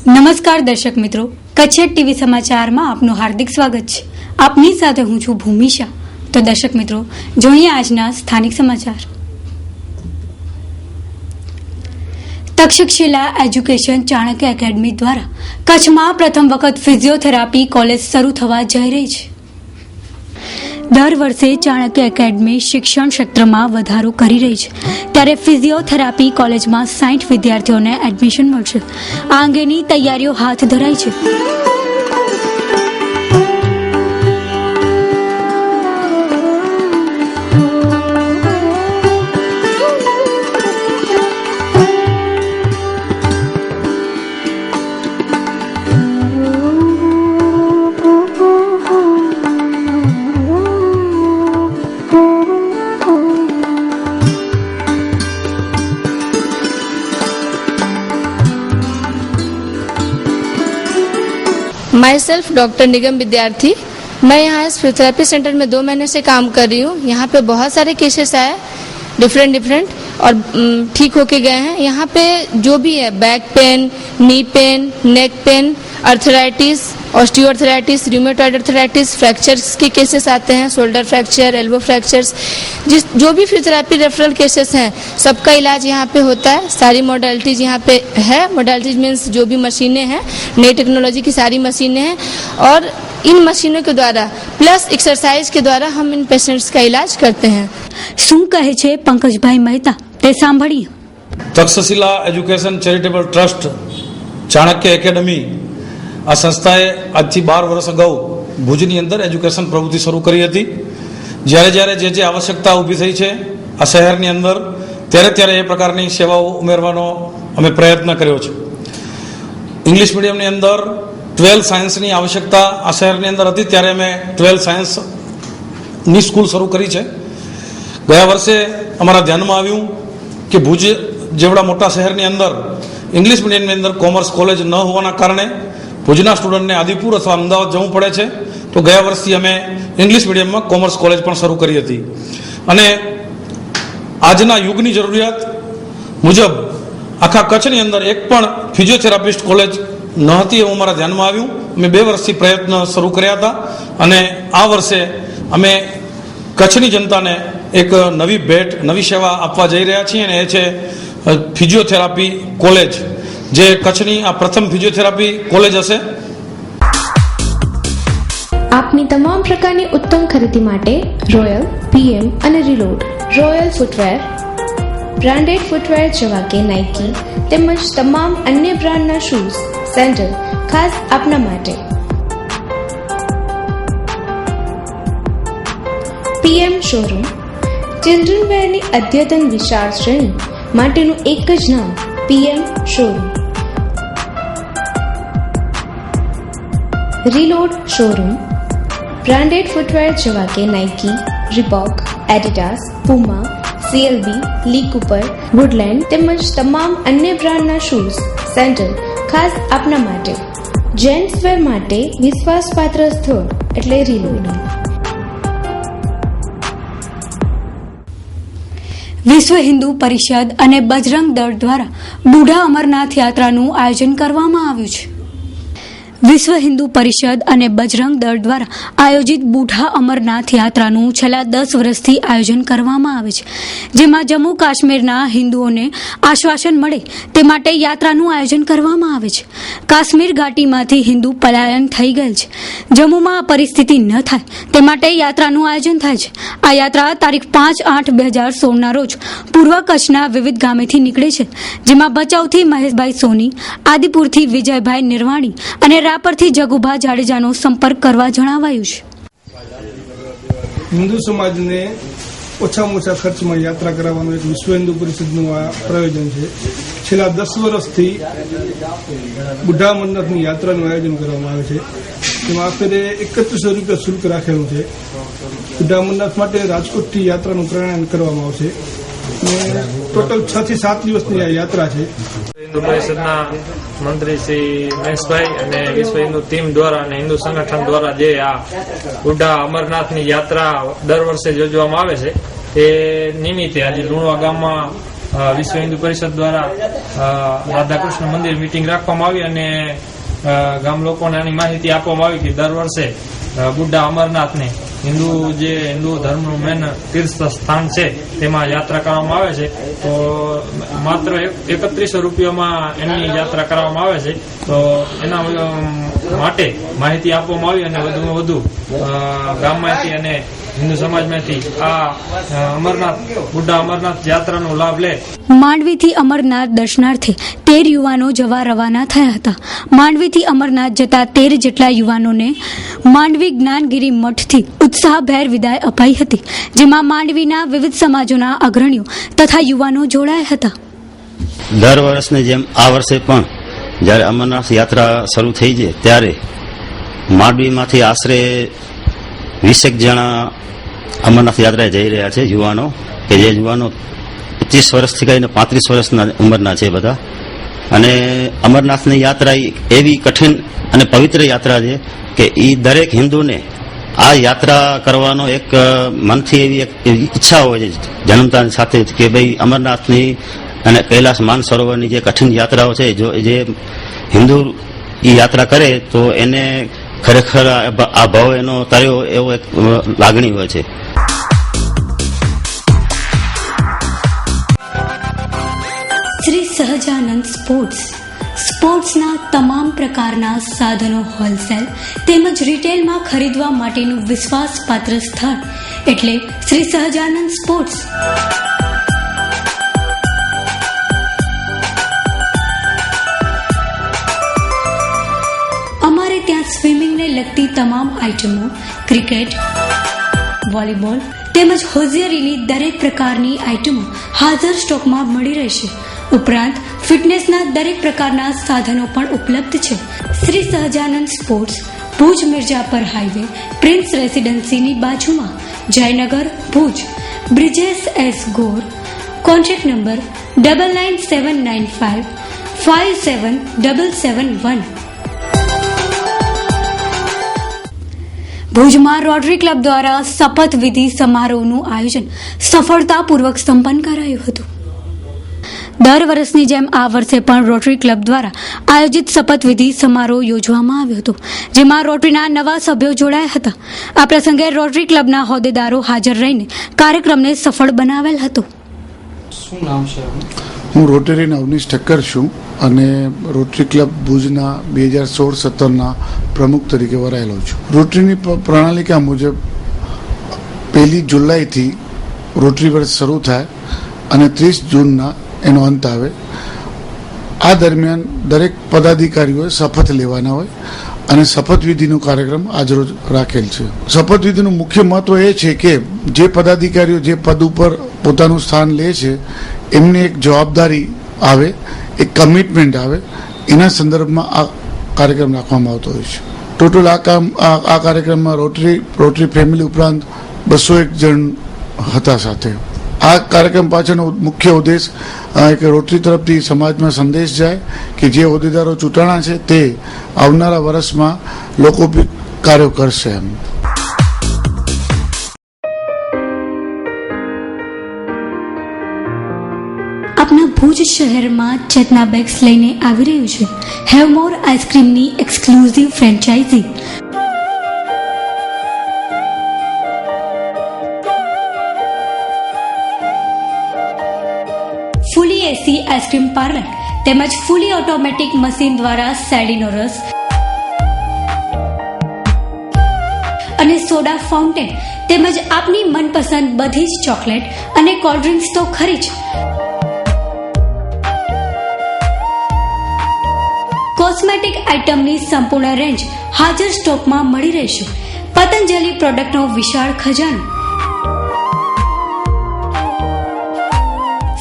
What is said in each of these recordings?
નમસ્કાર દર્શક મિત્રો, કચ્છ ટીવી સમાચારમાં આપનું હાર્દિક સ્વાગત છે। આપની સાથે હું છું ભૂમિશા। તો દર્શક મિત્રો, જોઈએ આજના સ્થાનિક સમાચાર। તક્ષશિલા એજ્યુકેશન ચાણક્ય એકેડમી દ્વારા કચ્છમાં પ્રથમ વખત ફિઝિયોથેરાપી કોલેજ શરૂ થવા જઈ રહી છે। દર વર્ષે ચાણક્ય એકેડમી શિક્ષણ ક્ષેત્રમાં વધારો કરી રહી છે, ત્યારે ફિઝિયોથેરાપી કોલેજમાં 60 વિદ્યાર્થીઓને એડમિશન મળશે। આ અંગેની તૈયારીઓ હાથ ધરાઈ છે। माई सेल्फ डॉक्टर निगम विद्यार्थी। मैं यहाँ इस फिजियोथेरेपी सेंटर में 2 महीने से काम कर रही हूँ। यहाँ पे बहुत सारे केसेस आए डिफरेंट और ठीक होके गए हैं। यहाँ पे जो भी है back pain, knee pain, neck pain, arthritis, osteoarthritis, rheumatoid arthritis, fractures के केसेस आते हैं, शोल्डर फ्रैक्चर, एल्बो फ्रैक्चर्स, जो भी फिजियोथेरेपी रेफरल केसेस हैं सबका इलाज यहाँ पे होता है। सारी मॉडलिटीज यहाँ पे है। मॉडलिटीज मीन्स जो भी मशीनें हैं, नई टेक्नोलॉजी की सारी मशीनें हैं और इन मशीनों के द्वारा प्लस एक्सरसाइज के द्वारा हम इन पेशेंट्स का इलाज करते हैं। શું કહે છે પંકજભાઈ મહેતા, તે સાંભળીએ। Takshashila education charitable trust Chanakya academy આ સંસ્થાએ આજથી 12 વર્ષ અગાઉ ભુજની અંદર એજ્યુકેશન પ્રવૃત્તિ શરૂ કરી હતી। જ્યારે જે આવશ્યકતા ઊભી થઈ છે આ શહેરની અંદર, ત્યારે એ પ્રકારની સેવાઓ ઉમેરવાનો અમે પ્રયત્ન કર્યો છે। ઇંગ્લિશ મીડિયમની અંદર 12 સાયન્સની આવશ્યકતા આ શહેરની અંદર હતી, ત્યારે અમે 12 સાયન્સની સ્કૂલ શરૂ કરી છે। ગયા વર્ષે અમારા ધ્યાનમાં આવ્યું કે ભુજ જેવડા મોટા શહેરની અંદર ઇંગ્લિશ મીડિયમની અંદર કોમર્સ કોલેજ ન હોવાના કારણે ભુજના સ્ટુડન્ટને આદિપુર અથવા અમદાવાદ જવું પડે છે। તો ગયા વર્ષથી અમે ઇંગ્લિશ મીડિયમમાં કોમર્સ કોલેજ પણ શરૂ કરી હતી અને આજના યુગની જરૂરિયાત મુજબ આખા કચ્છની અંદર એક પણ ફિઝિયોથેરાપિસ્ટ કોલેજ ન હતી એવું અમારા ધ્યાનમાં આવ્યું। અમે 2 વર્ષથી પ્રયત્ન શરૂ કર્યા હતા અને આ વર્ષે અમે કચ્છની જનતાને એક નવી ભેટ, નવી સેવા આપવા જઈ રહ્યા છીએ અને એ છે ફિઝિયોથેરાપી કોલેજ, જે કચ્છની આ પ્રથમ ફિઝિયોથેરાપી કોલેજ હશે। આપની તમામ પ્રકારની ઉત્તમ ખરીદી માટે રોયલ, પીએમ અને reload, royal footwear, branded footwear જેવા કે નાઇકી તેમજ તમામ અન્ય બ્રાન્ડના શૂઝ, સેન્ડલ ખાસ આપના માટે। પીએમ શોરૂમ ચિલ્ડ્રન વેરની અદ્યતન વિશાળ શ્રેણી માટેનું એક જ નામ PM showroom. Reload showroom branded footwear જેવા કે નાઇકી, રીબોક, એડિડાસ, પુમા, સીએલબી, લી કૂપર, વુડલેન્ડ તેમજ તમામ અન્ય બ્રાન્ડના શૂઝ, સેન્ડલ ખાસ આપના માટે। જેન્ટ્સ વેર માટે વિશ્વાસપાત્ર સ્થળ એટલે રીલોડ। વિશ્વ હિન્દુ પરિષદ અને બજરંગ દળ દ્વારા બુઢા અમરનાથ યાત્રાનું આયોજન કરવામાં આવ્યું છે। વિશ્વ હિન્દુ પરિષદ અને બજરંગ દળ દ્વારા આયોજિત બુઢા અમરનાથ યાત્રાનું છેલ્લા 10 વર્ષથી આયોજન કરવામાં આવે છે, જેમાં જમ્મુ કાશ્મીરના હિન્દુઓને આશ્વાસન મળે તે માટે યાત્રાનું આયોજન કરવામાં આવે છે। કાશ્મીર ઘાટીમાંથી હિન્દુ પલાયન થઈ ગયેલ છે, જમ્મુમાં આ પરિસ્થિતિ ન થાય તે માટે યાત્રાનું આયોજન થાય છે। આ યાત્રા તારીખ 5/8/2016ના રોજ પૂર્વ કચ્છના વિવિધ ગામેથી નીકળે છે, જેમાં ભચાઉથી મહેશભાઈ સોની, આદિપુરથી વિજયભાઈ નિર્વાણી અને રાપરથી જગુભા જાડેજાનો સંપર્ક કરવા જણાવાયું છે। હિન્દુ સમાજને ઓછામાં ઓછા ખર્ચમાં યાત્રા કરાવવાનું એક વિશ્વ હિન્દુ પરિષદનું આ પ્રયોજન છે। છેલ્લા 10 વર્ષથી બુઢા અમરનાથની યાત્રાનું આયોજન કરવામાં આવે છે, તેમાં આખરે 3100 રૂપિયા શુલ્ક રાખેલું છે। બુઢા અમરનાથ માટે રાજકોટથી યાત્રાનું પ્રયાણ કરવામાં આવશે અને ટોટલ 6 થી 7 દિવસની આ યાત્રા છે। હિન્દુ પરિષદના મંત્રી શ્રી મહેશભાઈ અને વિશ્વ હિન્દુ ટીમ દ્વારા અને હિન્દુ સંગઠન દ્વારા જે આ બુઢા અમરનાથની યાત્રા દર વર્ષે યોજવામાં આવે છે તે નિમિત્તે આજે લુણવા ગામમાં વિશ્વ હિન્દુ પરિષદ દ્વારા રાધાકૃષ્ણ મંદિર મીટિંગ રાખવામાં આવી અને ગામ લોકોને આની માહિતી આપવામાં આવી કે દર વર્ષે બુઢા અમરનાથને હિન્દુ ધર્મનું મેન તીર્થ સ્થાન છે તેમાં યાત્રા કરવામાં આવે છે. તો માત્ર 3100 રૂપિયામાં એમની યાત્રા કરવામાં આવે છે. તો એના માટે માહિતી આપવામાં આવી અને વધુમાં વધુ ગામમાંથી અને હિન્દુ સમાજમાંથી આ બુઢા અમરનાથ યાત્રાનો લાભ લે. માંડવીથી અમરનાથ દર્શનાર્થે 13 યુવાનો જવા રવાના થયા હતા. માંડવીથી અમરનાથ જતા 13 જેટલા યુવાનોને માંડવી જ્ઞાનગીરી મઠથી ઉત્સાહભેર વિદાય અપાઈ હતી, જેમાં માંડવીના વિવિધ સમાજોના અગ્રણીઓ તથા યુવાનો જોડાયા હતા. દર વર્ષની જેમ આ વર્ષે પણ જ્યારે અમરનાથ યાત્રા શરૂ થઈ છે ત્યારે માંડવીમાંથી આશરે 20 જણા અમરનાથ યાત્રાએ જઈ રહ્યા છે. યુવાનો કે જે યુવાનો 25 વર્ષથી કરીને 35 વર્ષના ઉંમરના છે બધા. અને અમરનાથની યાત્રા એવી કઠિન અને પવિત્ર યાત્રા છે કે એ દરેક હિન્દુને આ યાત્રા કરવાનો એક મનથી એવી એક ઈચ્છા હોય છે જન્મતાની સાથે કે ભાઈ અમરનાથની અને કૈલાસ માનસરોવરની જે કઠિન યાત્રાઓ છે જે હિન્દુ એ યાત્રા કરે તો એને ખરેખર આ ભાવ એનો તાર્યો એવો એક લાગણી હોય છે. શ્રી સહજાનંદ સ્પોર્ટ્સના તમામ પ્રકારના સાધનો હોલસેલ તેમજ રિટેલમાં ખરીદવા માટેનું વિશ્વાસપાત્ર સ્થળ એટલે શ્રી સહજાનંદ સ્પોર્ટ્સ. અમારે ત્યાં સ્વિમિંગને લગતી તમામ આઇટમો, ક્રિકેટ, વોલીબોલ તેમજ હોઝિયરીની દરેક પ્રકારની આઇટમો હાજર સ્ટોકમાં મળી રહેશે. ઉપરાંત ફિટનેસના દરેક પ્રકારના સાધનો પણ ઉપલબ્ધ છે. Shri Sahajanand sports, Bhuj Mirjapar highway, prince રેસિડેન્સીની બાજુમાં, Jaynagar, Bhuj. Brijesh S Gor. Contact number 997995 57771. ભુજમાં રોટરી ક્લબ દ્વારા શપથવિધિ સમારોહનું આયોજન સફળતાપૂર્વક સંપન્ન કરાયું હતું. દર વર્ષની જેમ આ વર્ષે પણ રોટરી ક્લબ દ્વારા આયોજિત શપથવિધિ સમારોહ યોજવામાં આવ્યો હતો, જેમાં રોટરીના નવા સભ્યો જોડાયા હતા. આ પ્રસંગે રોટરી ક્લબના હોદ્દેદારો હાજર રહીને કાર્યક્રમને સફળ બનાવેલ હતો. શું નામ છે? હું રોટરીના અવનીશ ઠક્કર છું અને રોટરી ક્લબ ભુજના 2016-17ના પ્રમુખ તરીકે વરાયેલો છું. રોટરીની પ્રણાલિકા મુજબ 1 જુલાઈથી રોટરી વર્ષ શરૂ થાય અને 30 જૂનના એનો અંત આવે. આ દરમિયાન દરેક પદાધિકારીઓએ શપથ લેવાના હોય અને શપથવિધિનો કાર્યક્રમ આજરોજ રાખેલ છે. શપથવિધિનું મુખ્ય મહત્વ એ છે કે જે પદાધિકારીઓ જે પદ ઉપર પોતાનું સ્થાન લે છે એમને એક જવાબદારી આવે, એક કમિટમેન્ટ આવે, એના સંદર્ભમાં આ કાર્યક્રમ રાખવામાં આવતો હોય છે. ટોટલ આ કાર્યક્રમમાં રોટરી ફેમિલી ઉપરાંત 201 જણ હતા સાથે. આ કાર્યક્રમ પાછળનો મુખ્ય ઉદ્દેશ કે રોટરી તરફથી સમાજમાં સંદેશ જાય કે જે હોદ્દેદારો ચૂંટાણા છે તે આવનારા વર્ષમાં લોકોપયોગી કાર્યો કરશે. આપણા ભુજ શહેરમાં ચેતના બેગ્સ લઈને આવી રહ્યું છે હેવમોર આઈસ્ક્રીમની એક્સક્લુઝિવ ફ્રેન્ચાઇઝી. ફૂલી એસી આઈસ્ક્રીમ પાર્લર તેમજ ફૂલી ઓટોમેટિક મશીન દ્વારા શેરડીનો રસ અને સોડા ફાઉન્ટેન તેમજ આપની મનપસંદ બધી જ ચોકલેટ અને કોલ્ડ ડ્રિંક્સ તો ખરી જ. કોસ્મેટિક આઇટમની સંપૂર્ણ રેન્જ હાજર સ્ટોકમાં મળી રહેશે. પતંજલિ પ્રોડક્ટનો વિશાળ ખજાનો.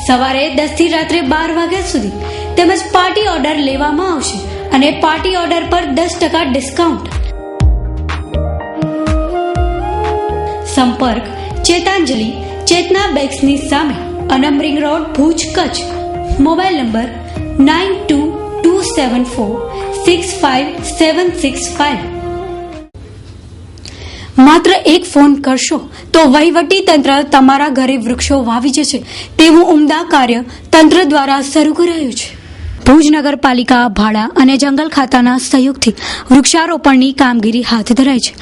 સવારે 10 થી રાત્રે 12 વાગ્યા સુધી તેમજ પાર્ટી ઓર્ડર લેવામાં આવશે અને પાર્ટી ઓર્ડર પર 10% ડિસ્કાઉન્ટ. સંપર્ક ચેતાંજલિ ચેતના બેગ્સની સામે, Anam ring road, Bhuj, Kutch. Mobile number 9227465765. માત્ર એક ફોન કરશો તો વહીવટી તંત્ર તમારા ઘરે વૃક્ષો વાવી જશે તેવું ઉમદા કાર્ય તંત્ર દ્વારા શરૂ કરાયું છે. ભુજ નગરપાલિકા ભાડા અને જંગલ ખાતાના સહયોગથી વૃક્ષારોપણની કામગીરી હાથ ધરાય છે.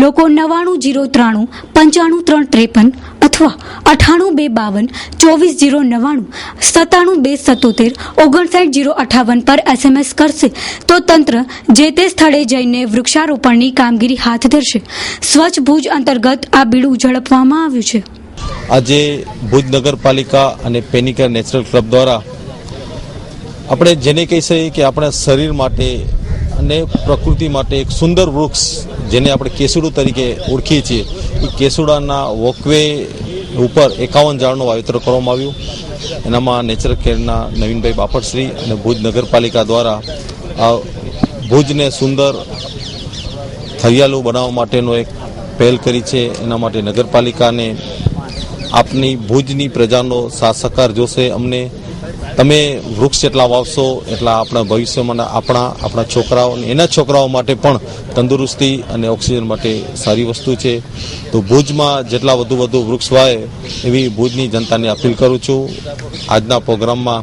લોકો 9903 95353 અથવા 98 252 24 099 97 277 59 058 પર SMS કરશે તો તંત્ર જે તે સ્થળે જઈને વૃક્ષારોપણની કામગીરી હાથ ધરશે. સ્વચ્છ ભુજ અંતર્ગત આ બીડું ઝડપવામાં આવ્યું છે. આજે ભુજ નગરપાલિકા અને પેનિકર નેચરલ ક્લબ દ્વારા આપણે જેને કહી શકીએ કે આપણા શરીર માટે અને પ્રકૃતિ માટે એક સુંદર વૃક્ષ જેને આપણે કેસુડું તરીકે ઓળખીએ છીએ એ કેસુડાના વોકવે ઉપર 51 ઝાડનું વાવેતર કરવામાં આવ્યું. એનામાં નેચર કેરના નવીનભાઈ બાપટશ્રી અને ભુજ નગરપાલિકા દ્વારા ભુજને સુંદર હરિયાળું બનાવવા માટેનો એક પહેલ કરી છે. એના માટે નગરપાલિકાને આપની ભુજની પ્રજાનો સાથ સહકાર જોશે. અમને તમે વૃક્ષ જેટલા વાવશો એટલા આપણા ભવિષ્યમાં આપણા છોકરાઓ અને એના છોકરાઓ માટે પણ તંદુરસ્તી અને ઓક્સિજન માટે સારી વસ્તુ છે. તો ભુજમાં જેટલા વધુ વૃક્ષ વાવે એવી ભુજની જનતાને અપીલ કરું છું. આજના પ્રોગ્રામમાં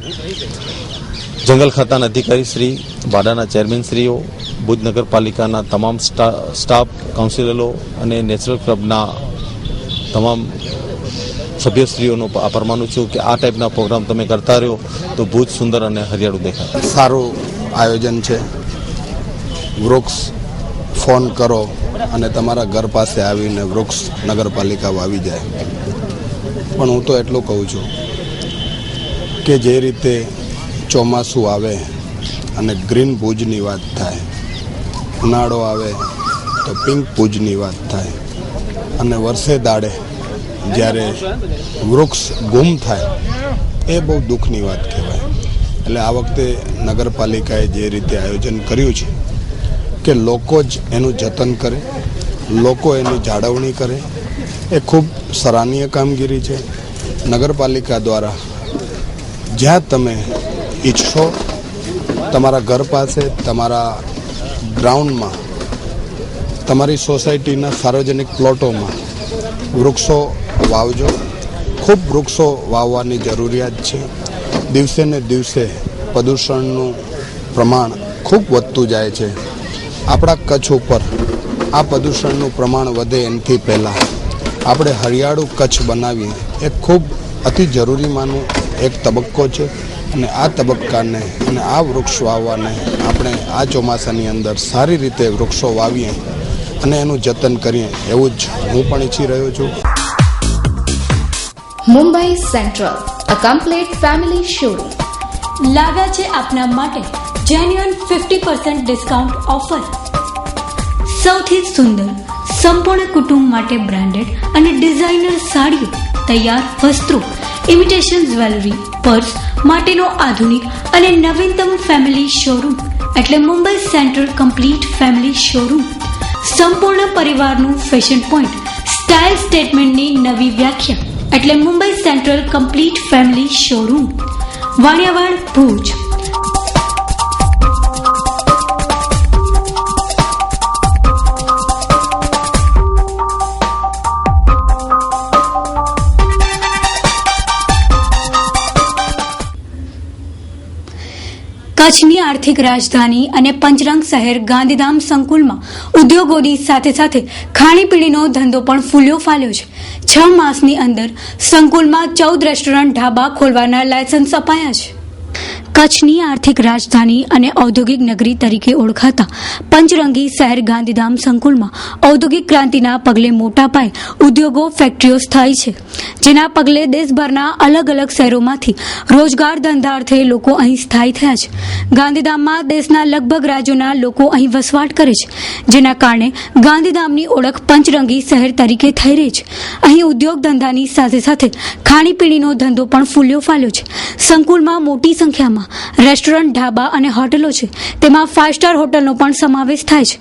જંગલ ખાતાના અધિકારી શ્રી, ભાડાના ચેરમેનશ્રીઓ, ભુજ નગરપાલિકાના તમામ સ્ટાફ, કાઉન્સિલરો અને નેચરલ ક્લબના તમામ સભ્યશ્રીઓનો આભાર માનું છું કે આ ટાઈપના પ્રોગ્રામ તમે કરતા રહ્યો તો ભુજ સુંદર અને હરિયાળું દેખાય. સારું આયોજન છે. વૃક્ષ ફોન કરો અને તમારા ઘર પાસે આવીને વૃક્ષ નગરપાલિકા વાવી જાય. પણ હું તો એટલું કહું છું કે જે રીતે ચોમાસું આવે અને ગ્રીન ભુજની વાત થાય, ઉનાળો આવે તો પિંક ભુજની વાત થાય અને વર્ષે દાડે જ્યારે વૃક્ષ ગુમ થાય એ બહુ દુઃખની વાત કહેવાય. એટલે આ વખતે નગરપાલિકાએ જે રીતે આયોજન કર્યું છે કે લોકો જ એનું જતન કરે, લોકો એની જાળવણી કરે, એ ખૂબ સરાહનીય કામગીરી છે. નગરપાલિકા દ્વારા જ્યાં તમે ઈચ્છો તમારા ઘર પાસે, તમારા ગ્રાઉન્ડમાં, તમારી સોસાયટીના સાર્વજનિક પ્લોટોમાં વૃક્ષો વાવજો. ખૂબ વૃક્ષો વાવવાની જરૂરિયાત છે. દિવસે ને દિવસે પ્રદૂષણનું પ્રમાણ ખૂબ વધતું જાય છે. આપણા કચ્છ ઉપર આ પ્રદૂષણનું પ્રમાણ વધે એનાથી પહેલાં આપણે હરિયાળું કચ્છ બનાવીએ એ ખૂબ અતિ જરૂરીમાંનો એક તબક્કો છે. અને આ તબક્કાને અને આ વૃક્ષ વાવવાને આપણે આ ચોમાસાની અંદર સારી રીતે વૃક્ષો વાવીએ અને એનું જતન કરીએ એવું જ હું પણ ઈચ્છી રહ્યો છું. Mumbai central, a complete family showroom. લાવ્યા છે આપના માટે જેન્યુઅન 50% ડિસ્કાઉન્ટ ઓફર. સૌથી સુંદર સંપૂર્ણ કુટુંબ માટે બ્રાન્ડેડ અને ડિઝાઇનર સાડીઓ, તૈયાર વસ્ત્રો, ઇમિટેશન જ્વેલરી, પર્સ માટેનો આધુનિક અને નવીનતમ ફેમિલી શોરૂમ એટલે Mumbai central complete family showroom. સંપૂર્ણ પરિવારનું ફેશન પોઈન્ટ, સ્ટાઇલ સ્ટેટમેન્ટની નવી વ્યાખ્યા એટલે Mumbai central complete family showroom, Vaniyawad, Bhuj. કચ્છની આર્થિક રાજધાની અને પંચરંગ શહેર ગાંધીધામ સંકુલમાં ઉદ્યોગોની સાથે સાથે ખાણીપીણીનો ધંધો પણ ફૂલ્યો ફાલ્યો છે. 6 માસની અંદર સંકુલમાં 14 રેસ્ટોરન્ટ, ઢાબા ખોલવાના લાયસન્સ અપાયા છે. કચ્છની આર્થિક રાજધાની અને ઔદ્યોગિક નગરી તરીકે ઓળખાતા પંચરંગી શહેર ગાંધીધામ સંકુલમાં ઔદ્યોગિક ક્રાંતિના પગલે મોટા પાયે ઉદ્યોગો, ફેક્ટરીઓ સ્થાયી છે, જેના પગલે દેશભરના અલગ અલગ શહેરોમાંથી રોજગાર ધંધાર્થે લોકો અહીં સ્થાયી થયા છે. ગાંધીધામમાં દેશના લગભગ રાજ્યોના લોકો અહીં વસવાટ કરે છે, જેના કારણે ગાંધીધામની ઓળખ પંચરંગી શહેર તરીકે થઈ રહી છે. અહીં ઉદ્યોગ ધંધાની સાથે સાથે ખાણીપીણીનો ધંધો પણ ફૂલ્યો ફાલ્યો છે. સંકુલમાં મોટી સંખ્યામાં સંકુલમાં રેસ્ટોરન્ટ, ઢાબા અને હોટલો છે, તેમાં 5 સ્ટાર હોટલનો પણ સમાવેશ થાય છે.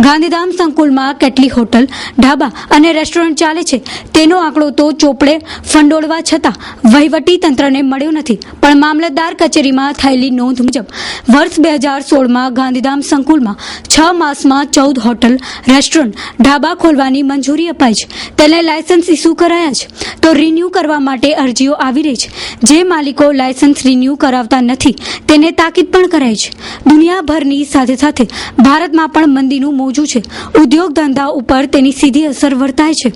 ગાંધીધામ સંકુલમાં કેટલી હોટલ, ઢાબા અને રેસ્ટોરન્ટ ચાલે છે તેનો આંકડો તો ચોપડે ફંડોળવા છતાં વહીવટી તંત્રને મળ્યો નથી. પણ મામલતદાર કચેરીમાં થયેલી નોંધ મુજબ વર્ષ 2016માં ગાંધીધામ સંકુલમાં 6 માસમાં 14 હોટલ, રેસ્ટોરન્ટ, ઢાબા ખોલવાની મંજૂરી અપાઈ છે. તેને લાયસન્સ ઇસ્યુ કરાયા છે, તો રિન્યૂ કરવા માટે અરજીઓ આવી રહી છે. જે માલિકો લાયસન્સ રિન્યૂ કરાવતા નથી તેને તાકીદ પણ કરાઈ છે. દુનિયાભરની સાથે સાથે ભારતમાં પણ મંદીનું મોજું છે. ઉદ્યોગ ધંધા ઉપર તેની સીધી અસર વર્તાય છે,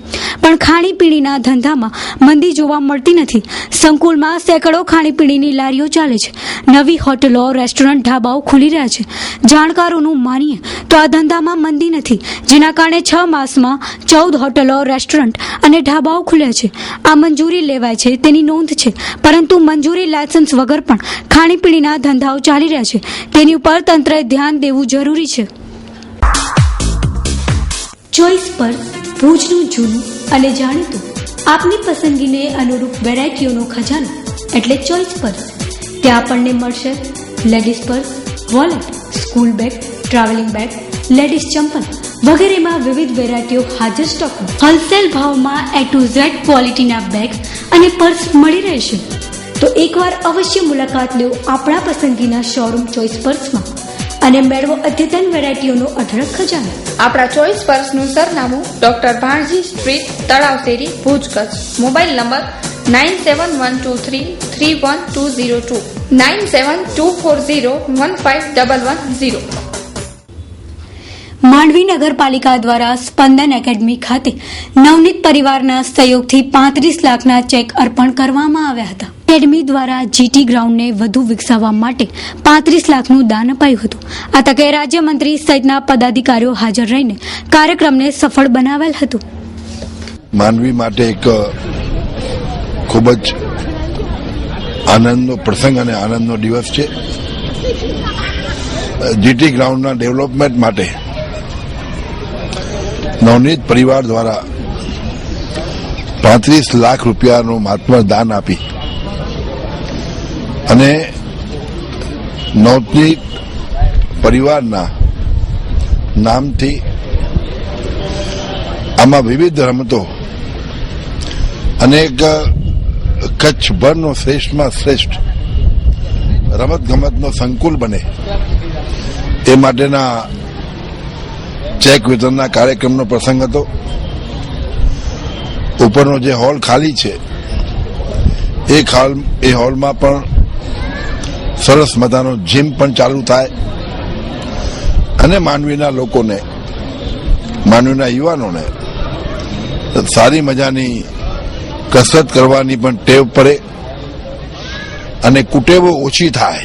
પણ ખાણીપીણીના ધંધામાં મંદી જોવા મળતી નથી. સંકુલમાં સેંકડો ખાણીપીણીની લારીઓ ચાલે છે. નવી હોટલો, રેસ્ટોરન્ટ, ઢાબાઓ ખુલી રહ્યા છે. જાણકારોનું માનીએ તો આ ધંધામાં મંદી નથી, જેના કારણે 6 માસમાં 14 હોટલો, રેસ્ટોરન્ટ અને ઢાબાઓ ખુલ્યા છે. આ મંજૂરી લેવાય છે તેની નોંધ છે, પરંતુ મંજૂરી લાયસન્સ વગર પણ ખાણીપીણીના ધંધાઓ ચાલી રહ્યા છે. તેની ઉપર તંત્રએ ધ્યાન દેવું જરૂરી છે. ચોઇસ પર ભુજનું જૂનું અને જાણીતું આપની પસંદગીને અનુરૂપ વેરાયટીઓનો ખજાનો એટલે ચોઇસ પર્સ. ત્યાં આપણને મળશે ladies purse, wallet, school bag, travelling bag, ladies ચંપલ વગેરેમાં વિવિધ વેરાયટીઓ હાજર સ્ટોકમાં. હોલસેલ ભાવમાં A to Z ક્વોલિટીના બેગ અને પર્સ મળી રહેશે. તો એકવાર અવશ્ય મુલાકાત લો આપણા પસંદગીના શોરૂમ ચોઇસ પર્સમાં અને મેળવો અદ્યતન વેરાયટીઓનો અઢળક ખજાનો. આપણા ચોઇસ પર્સનું સરનામું ડોક્ટર ભાણજી સ્ટ્રીટ, તળાવ શેરી, ભુજ, કચ્છ. Mobile number 9712331202 9724015110. માંડવી નગરપાલિકા દ્વારા સ્પંદન એકેડમી ખાતે નવનીત પરિવારના સહયોગથી 35 લાખના ચેક અર્પણ કરવામાં આવ્યા હતા. એકેડમી દ્વારા જીટી ગ્રાઉન્ડને વધુ વિકસાવવા માટે 35 લાખનું દાન અપાયું હતું. આ તકે રાજ્યમંત્રી સહિતના પદાધિકારીઓ હાજર રહીને કાર્યક્રમને સફળ બનાવેલ હતું. માંડવી માટે એક ખૂબ જ આનંદનો પ્રસંગ અને આનંદનો દિવસ છે. જીટી ગ્રાઉન્ડના ડેવલપમેન્ટ માટે નવનીત પરિવાર દ્વારા 35 લાખ રૂપિયાનું મહાત્મા દાન આપી અને નવનીત પરિવારના નામથી આમાં વિવિધ રમતો અને એક કચ્છભરનો શ્રેષ્ઠમાં શ્રેષ્ઠ રમતગમતનો સંકુલ બને એ માટેના ચેક વિતરણના કાર્યક્રમનો પ્રસંગ હતો. ઉપરનો જે હોલ ખાલી છે એ હોલમાં પણ સરસ મજાનો જીમ પણ ચાલુ થાય અને માંડવીના લોકોને, માંડવીના યુવાનોને સારી મજાની કસરત કરવાની પણ ટેવ પડે અને કુટેવો ઓછી થાય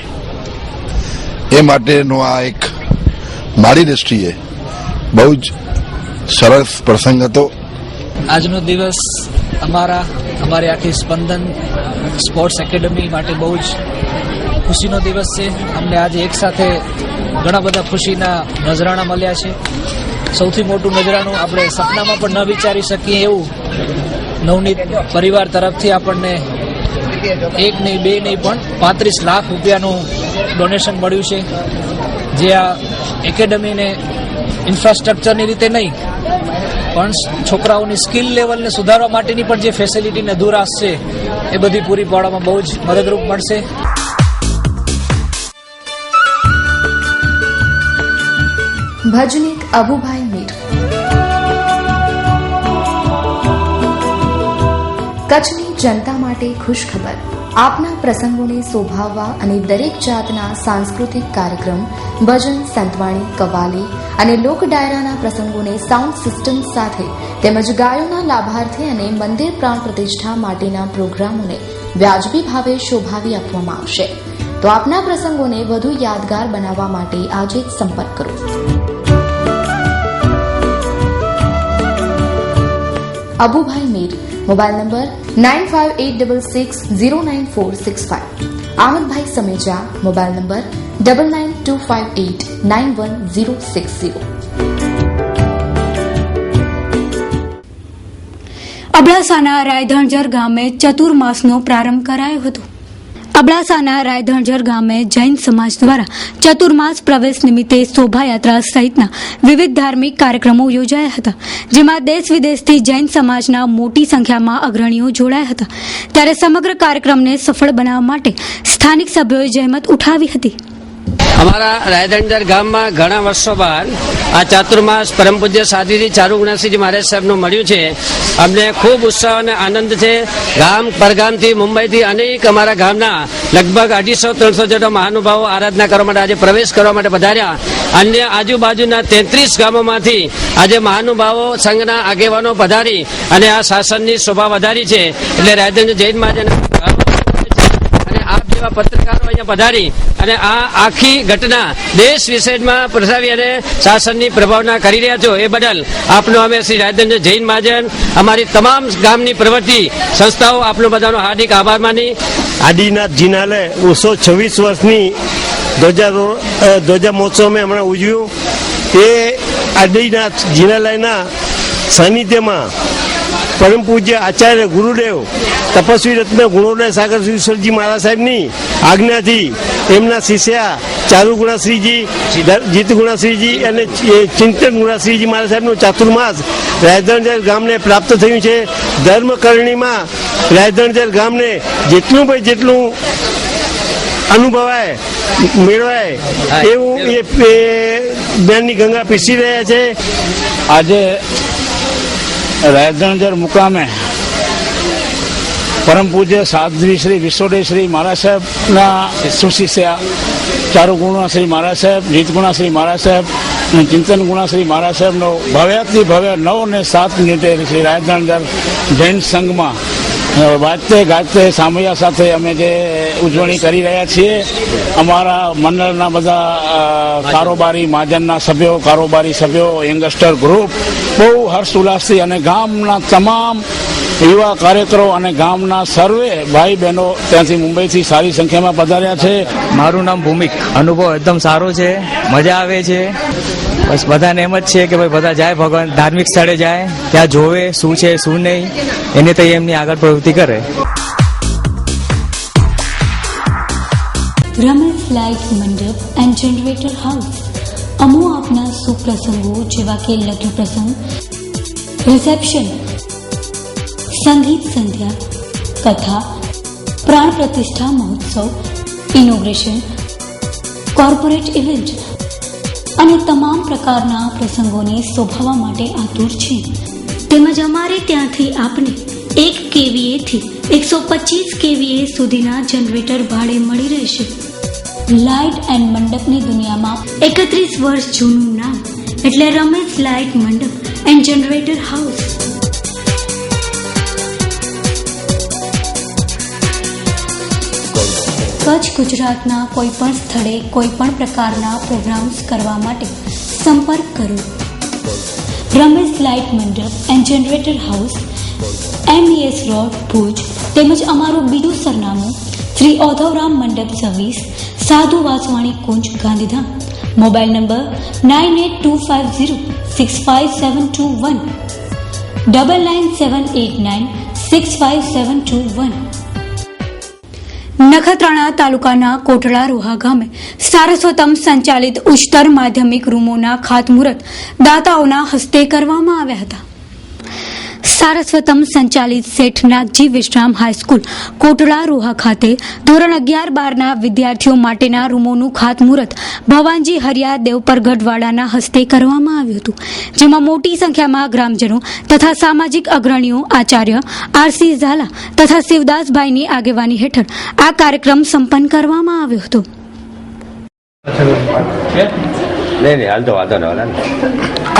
એ માટેનો આ એક મારી દ્રષ્ટિએ બહુ જ સરસ પ્રસંગ હતો. આજનો દિવસ અમારી આખી સ્પંદન સ્પોર્ટ્સ એકેડમી માટે બહુ જ ખુશીનો દિવસ છે. અમને આજે એક સાથે ઘણા બધા ખુશીના નજરાણા મળ્યા છે. સૌથી મોટું નજરાણું આપણે સપનામાં પણ ન વિચારી શકીએ એવું નવનીત પરિવાર તરફથી આપણને 1 નહીં 2 નહીં પણ 35 લાખ રૂપિયાનું ડોનેશન મળ્યું છે, જે આ એકેડમીને ઇન્ફ્રાસ્ટ્રક્ચરની રીતે નહીં પણ છોકરાઓની સ્કિલ લેવલને સુધારવા માટેની પણ જે ફેસિલિટીને અધુરાશ છે એ બધી પૂરી પાડવામાં બહુ જ મદદરૂપ મળશે. ભજનીક અબુભાઈ મીર. કચ્છની જનતા માટે ખુશખબર. આપના પ્રસંગોને શોભાવવા અને દરેક જાતના સાંસ્કૃતિક કાર્યક્રમ, ભજન, સંતવાણી, કવાલી અને લોક ડાયરાના પ્રસંગોને સાઉન્ડ સિસ્ટમ સાથે તેમજ ગાયોના લાભાર્થી અને મંદિર પ્રાણ પ્રતિષ્ઠા માટેના પ્રોગ્રામોને વ્યાજબી ભાવે શોભાવી આપવામાં આવશે. તો આપના પ્રસંગોને વધુ યાદગાર બનાવવા માટે આજે જ સંપર્ક કરો. Abubhai Mir. Mobile number 9586609465. Aamadbhai Sameja. Mobile number 9925891060. અબડાસાના રાયધણજર ગામે ચતુર્માસનો પ્રારંભ કરાયો હતો. અબડાસાના રાયધણજર ગામે જૈન સમાજ દ્વારા ચતુર્માસ પ્રવેશ નિમિત્તે શોભાયાત્રા સહિતના વિવિધ ધાર્મિક કાર્યક્રમો યોજાયા હતા, જેમાં દેશ વિદેશથી જૈન સમાજના મોટી સંખ્યામાં અગ્રણીઓ જોડાયા હતા. ત્યારે સમગ્ર કાર્યક્રમને સફળ બનાવવા માટે સ્થાનિક સભ્યોએ જહેમત ઉઠાવી હતી. અમારા રાયધણજર ગામમાં ઘણા વર્ષો બાદ આ ચાતુર્માસ પરમ પૂજ્ય સાધ્વીજી ચારુગુણાશ્રીજી મહારાજ સાહેબનું મળ્યું છે. અમને ખૂબ ઉત્સાહ અને આનંદ છે. ગામ પરગામથી, મુંબઈથી અનેક અમારા ગામના લગભગ 250-300 જેટલા મહાનુભાવો આરાધના કરવા માટે આજે પ્રવેશ કરવા માટે પધાર્યા. અન્ય આજુબાજુના 33 ગામોમાંથી આજે મહાનુભાવો સંઘના આગેવાનો પધારી અને આ શાસનની શોભા વધારી છે. એટલે રાયધણજર જૈન મહાજન આપ જેવા પત્રકારો અહીંયા પધારી અને આ આખી ઘટના દેશ વિદેશમાં પ્રસાવી અને શાસનની પ્રભાવના કરી રહ્યા છો, એ બદલ આપનો અમે શ્રી રાયધણજર જૈન મહાજન, અમારી તમામ ગામની પ્રવૃત્તિ સંસ્થાઓ આપનો બધાનો હાર્દિક આભાર માની. આદિનાથ જિનાલય 226 વર્ષની ધ્વજા મહોત્સવ મેં હમણાં ઉજવ્યું. એ આદિનાથ જિનાલયના સાનિધ્યમાં પરમ પૂજ્ય આચાર્ય ગુરુદેવ તપસ્વી રત્ન ગુણોદય સાગર ઈશ્વરજી મહારાજ સાહેબની આજ્ઞાથી એમના શિષ્યા ચારુ ગુણાશ્રીજી, જીત ગુણાશ્રીજી અને ચિંતન ગુણાશ્રીજી મહારાજ સાહેબનું ચાતુર્માસ રાયધણજર ગામને પ્રાપ્ત થયું છે. ધર્મકરણીમાં રાયધણજર ગામને જેટલું અનુભવાય, મેળવાય એવું એ જ્ઞાનની ગંગા પીસી રહ્યા છે. આજે રાયધણજર મુકામે પરમ પૂજ્ય સાધ્વી શ્રી વિશ્વોદય શ્રી મહારાજ સાહેબના સુશિષ્યા ચારુ ગુણાશ્રી મહારાજ સાહેબ, જીત ગુણાશ્રી મહારાજ સાહેબ અને ચિંતન ગુણાશ્રી મહારાજ સાહેબનો ભવ્યાતિ ભવ્ય 9 અને 7 નિમિત્તે શ્રી રાયધણજર જૈન સંઘમાં વાજતે ગાજતે સામૈયા સાથે અમે જે ઉજવણી કરી રહ્યા છીએ. અમારા મંડળના બધા કારોબારી મહાજનના સભ્યો, કારોબારી સભ્યો, યંગસ્ટર ગ્રુપ બહુ હર્ષ ઉલ્લાસથી અને ગામના તમામ યુવા કાર્યકરો અને ગામના સર્વે ભાઈ બહેનો ત્યાંથી મુંબઈથી સારી સંખ્યામાં પધાર્યા છે. મારું નામ ભૂમિક. અનુભવ એકદમ સારો છે, મજા આવે છે. બસ બધાને એમ જ છે કે ભાઈ બધા જાય, ભગવાન ધાર્મિક સ્થળે જાય, ત્યાં જોવે શું છે શું નહીં, એની તો એમની આગળ પ્રવૃત્તિ કરે. Ramesh light mandap and generator house અમો આપના સુપ્રસંગો જેવા કે લગ્ન પ્રસંગ, રિસેપ્શન, સંગીત સંધ્યા, કથા, પ્રાણ પ્રતિષ્ઠા મહોત્સવ, ઇનોગ્રેશન, કોર્પોરેટ ઇવેન્ટ અને તમામ પ્રકારના પ્રસંગોને શોભાવવા માટે આતુર છે. તેમજ અમારે ત્યાંથી આપને 1 kVA થી 125 kVA સુધીના જનરેટર ભાડે મળી રહેશે. લાઇટ એન્ડ મંડપની દુનિયામાં 31 વર્ષ જૂનું નામ એટલે Ramesh light mandap and generator house. Kutch ગુજરાતના કોઈ પણ સ્થળે કોઈ પણ પ્રકારના પ્રોગ્રામ્સ કરવા માટે સંપર્ક કરો. Ramesh light mandap and generator house, MES road, Bhuj. તેમજ અમારું બીજું સરનામું Shri Odhavram mandap service, Sadhu Vaswani Kunj, Gandhidham. Mobile number 9825065721, 9978965721. Nakhatrana તાલુકાના કોટડા રોહા ગામે સારસ્વતમ સંચાલિત ઉચ્ચતર માધ્યમિક રૂમોના ખાતમુહૂર્ત દાતાઓના હસ્તે કરવામાં આવ્યા હતા. સારસ્વતમ સંચાલિત શેઠ નાગજી વિશ્રામ હાઈસ્કૂલ કોટડા રોહા ખાતે ધોરણ 11-12ના વિદ્યાર્થીઓ માટેના રૂમોનું ખાતમુહૂર્ત ભવાનજી હરિયા દેવપરગઢવાડાના હસ્તે કરવામાં આવ્યું હતું, જેમાં મોટી સંખ્યામાં ગ્રામજનો તથા સામાજિક અગ્રણીઓ, આચાર્ય RC ઝાલા તથા શિવદાસભાઈની આગેવાની હેઠળ આ કાર્યક્રમ સંપન્ન કરવામાં આવ્યો હતો.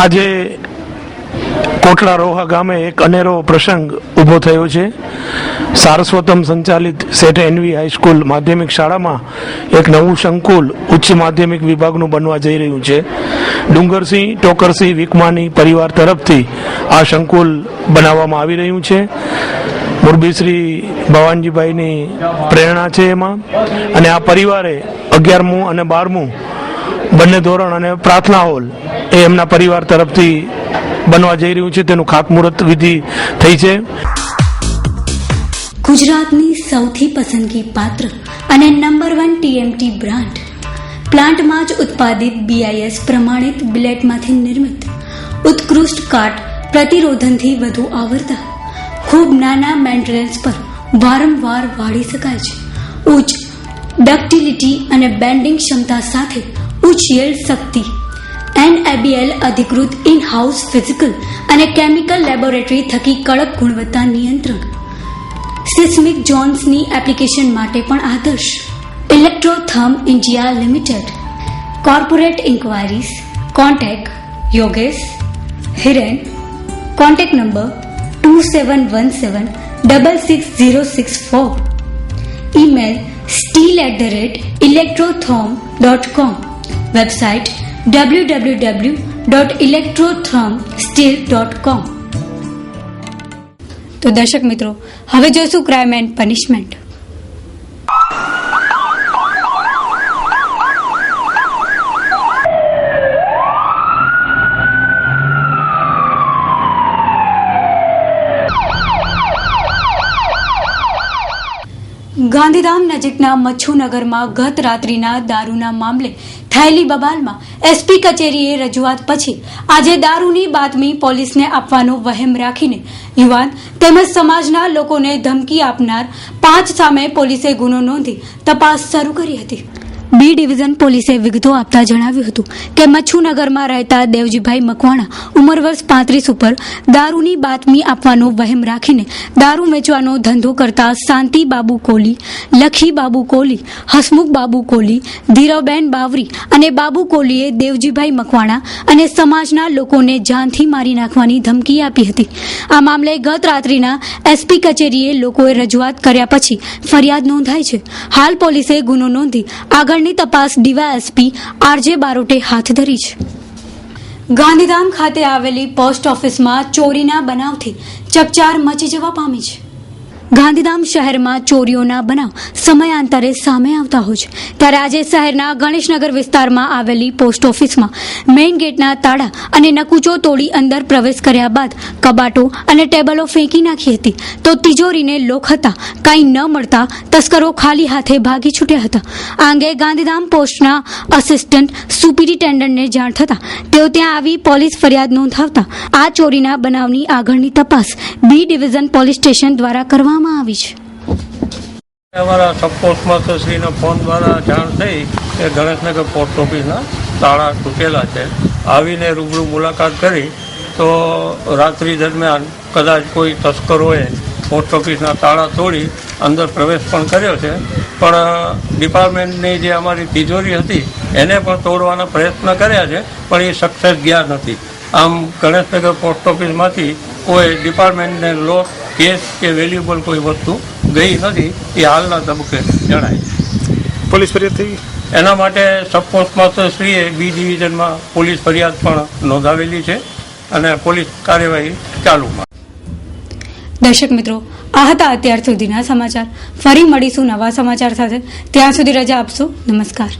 આજે કોટડા રોહા ગામે એક અનેરો પ્રસંગ ઊભો થયો છે. સારસ્વતમ સંચાલિત શેઠ NV હાઈસ્કૂલ માધ્યમિક શાળામાં એક નવું સંકુલ ઉચ્ચ માધ્યમિક વિભાગનું બનવા જઈ રહ્યું છે. ડુંગરસિંહ ટોકરસિંહ વિકમાની પરિવાર તરફથી આ સંકુલ બનાવવામાં આવી રહ્યું છે. મુરબી શ્રી ભવાનજીભાઈની પ્રેરણા છે એમાં, અને આ પરિવારે 11મું અને 12મું બંને ધોરણ અને પ્રાર્થના હોલ એ એમના પરિવાર તરફથી બનવા જઈ રહ્યું છે. તેનું ખાતમુહૂર્ત વિધિ થઈ છે. ગુજરાતની સૌથી પસંદગી પાત્ર અને નંબર 1 TMT બ્રાન્ડ પ્લાન્ટમાં જ ઉત્પાદિત BIS પ્રમાણિત બિલેટમાંથી નિર્મિત ઉત્કૃષ્ટ કાટ પ્રતિરોધનથી વધુ આવરદા, ખૂબ નાના મેન્ટેનન્સ પર વારંવાર વાળી શકાય છે, ઉચ્ચ ડક્ટિલિટી અને બેન્ડિંગ ક્ષમતા સાથે ઉચ્ચ યીલ્ડ શક્તિ, NABL અધિકૃત ઇન હાઉસ ફિઝિકલ અને કેમિકલ લેબોરેટરી થકી કડક ગુણવત્તા નિયંત્રણ, સિસ્મિક ઝોન્સની એપ્લિકેશન માટે પણ આદર્શ. Electrotherm India limited. Corporate inquiries contact Yogesh Hiren. Contact number 2717666064. Email steel@electrotherm.com. Website www.electrothermsteel.com. તો દર્શક મિત્રો, હવે જોઈશું ક્રાઇમ એન્ડ પનિશમેન્ટ. ગાંધીધામ નજીકના મચ્છુનગરમાં ગત રાત્રિના દારૂના મામલે થયેલી બબાલમાં SP કચેરીએ રજૂઆત પછી આજે દારૂની બાતમી પોલીસને આપવાનો વહેમ રાખીને યુવાન તેમજ સમાજના લોકોને ધમકી આપનાર 5 સામે પોલીસે ગુનો નોંધી તપાસ શરૂ કરી હતી. B ડિવિઝન પોલીસે વિગતો આપતા જણાવ્યું હતું કે મચ્છુનગરમાં રહેતા દેવજીભાઈ મકવાણા ઉંમર વર્ષ 35 ઉપર દારૂની બાતમી આપવાનો વહેમ રાખીને દારૂ વેચવાનો ધંધો કરતા શાંતિ બાબુ કોલી, લખી બાબુ કોલી, હસમુખ બાબુ કોલી, ધીરવબેન બાવરી અને બાબુ કોલીએ દેવજીભાઈ મકવાણા અને સમાજના લોકોને જાનથી મારી નાખવાની ધમકી આપી હતી. આ મામલે ગત રાત્રિના SP કચેરીએ લોકોએ રજૂઆત કર્યા પછી ફરિયાદ નોંધાઈ છે. હાલ પોલીસે ગુનો નોંધી આગળની તપાસ DYSP RJ બારોટે હાથ ધરી છે. ગાંધીધામ ખાતે આવેલી પોસ્ટ ઓફિસમાં ચોરીના બનાવથી ચકચાર મચી જવા પામી છે. ગાંધીધામ શહેરમાં ચોરીઓના બનાવ સમયાંતરે સામે આવતા હોય છે, ત્યારે આજે શહેરના ગણેશનગર વિસ્તારમાં આવેલી પોસ્ટ ઓફિસમાં મેઇન ગેટના તાળા અને નકુચો તોડી અંદર પ્રવેશ કર્યા બાદ કબાટો અને ટેબલો ફેંકી નાખી હતી, તો તિજોરીને લોક હતા. કંઈ ન મળતા તસ્કરો ખાલી હાથે ભાગી છૂટ્યા હતા. આ અંગે ગાંધીધામ પોસ્ટના આસિસ્ટન્ટ સુપિરિન્ટેન્ડન્ટને જાણ થતાં તેઓ ત્યાં આવી પોલીસ ફરિયાદ નોંધાવતા આ ચોરીના બનાવની આગળની તપાસ B ડિવિઝન પોલીસ સ્ટેશન દ્વારા કરવામાં આવી છે. અમારા સબ પોસ્ટ માસ્ટરશ્રીના ફોન દ્વારા જાણ થઈ કે ગણેશનગર પોસ્ટ ઓફિસના તાળા તૂટેલા છે. આવીને રૂબરૂ મુલાકાત કરી તો રાત્રિ દરમિયાન કદાચ કોઈ તસ્કરોએ પોસ્ટ ઓફિસના તાળા તોડી અંદર પ્રવેશ પણ કર્યો છે, પણ ડિપાર્ટમેન્ટની જે અમારી તિજોરી હતી એને પણ તોડવાના પ્રયત્ન કર્યા છે, પણ એ સક્સેસ ગયા નથી. આમ ગણેશનગર પોસ્ટ ઓફિસમાંથી કોઈ ડિપાર્ટમેન્ટને લોટ, કેસ કે વેલ્યુબલ કોઈ વસ્તુ ગઈ નથી, એ હાલના તબક્કે જણાય. પોલીસ ફરિયાદ થઈ એના માટે સબ પોસ્ટ માસ્ટરશ્રીએ B ડિવિઝનમાં પોલીસ ફરિયાદ પણ નોંધાવેલી છે અને પોલીસ કાર્યવાહી ચાલુમાં. દર્શક મિત્રો, આ હતા અત્યાર સુધીના સમાચાર. ફરી મળીશું નવા સમાચાર સાથે. ત્યાં સુધી રજા આપશો. નમસ્કાર.